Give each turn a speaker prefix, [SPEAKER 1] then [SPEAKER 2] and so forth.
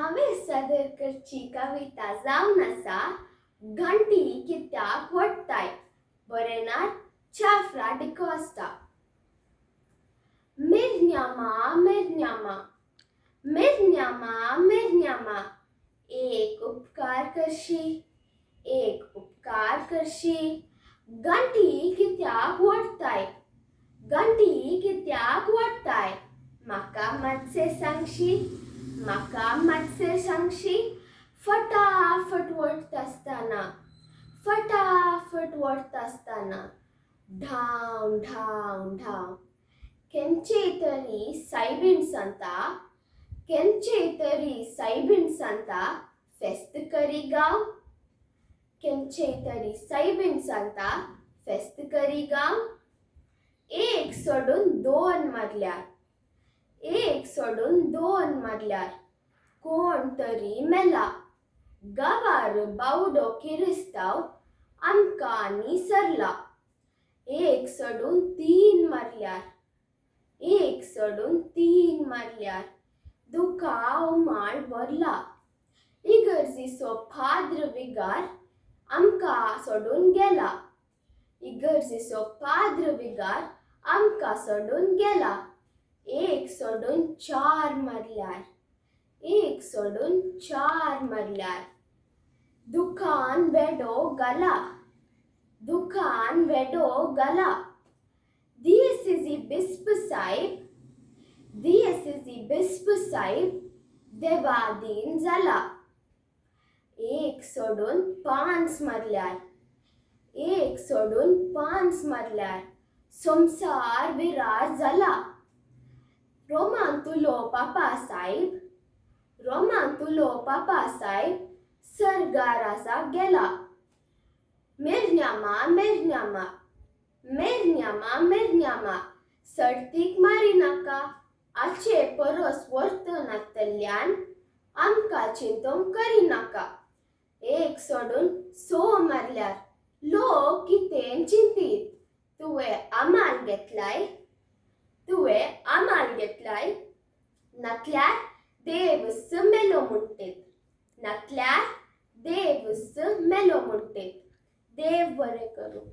[SPEAKER 1] हांवें सादर करची कविता जावन आसा घंटी कित्याक वडटाय. बरयणार चाफ्रा डिकोस्टा. मिर्न्यामा मिर्न्यामा मिर्न्यामा मिर्न्यामा, एक उपकार करशी, एक उपकार करशी. घंटी कित्याक वडटाय, घंटी कित्याक वडटाय. म्हाका मातशें सांगशी, म्हाका मातशें सांगशी. फटाफट वडत आसतना, फटाफट वडत आसतना. ढाव ढाव ढाव. केन्चे तरी सायबीण सांगता, केन्चे तरी सायबीण सांगता, फेस्त करी गांव. केन्चे तरी सायबीण सांगता, फेस्त करी गांव. एक सोडून दोन मारल्यार, एक सोडून दोन मारल्यार. कोण तरी मेला. गांवार बावडो किरिस्ताव आमकां निसरला. एक सोडून तीन मारल्यार, एक सोडून तीन मारल्यार. दुकां उमाळ भरला. इगर्जीचो पाद्र विगार आमकां सोडून गेला. इगर्जीचो पाद्र विगार आमकां सोडून गेला. एक सोडून चार मारल्यार, एक सोडून चार मारल्यार. दुखान वेडो घाला, दुखान वेडो घाला. दियेसिजी बिस्प साहेब, दियेसिजी बिस्प साहेब देवादीन जाला. एक सोडून पांच मारल्यार, एक सोडून पांच मारल्यार. संसार विरार जाला. रोमांतुलो पापा साहेब, रोमांतुलो पापा साहेब सर्गार आसा गेला. मिर्न्यामा मिर्न्यामा मिर्न्यामा मिर्न्यामा, सर्तीक मारी नाका. आचे परस वर्त नातल्ल्यान आमकां चिंतोंक करी नाका. एक सोडून स मारल्यार लोक कितें चिंतीत. तुवें आमाल घेतलाय, तुवें आमाल घेतलाय. नातल्यार देवस मेलो म्हणटेत, नातल्यार देवस मेलो म्हणटेत. देव बरें करूं.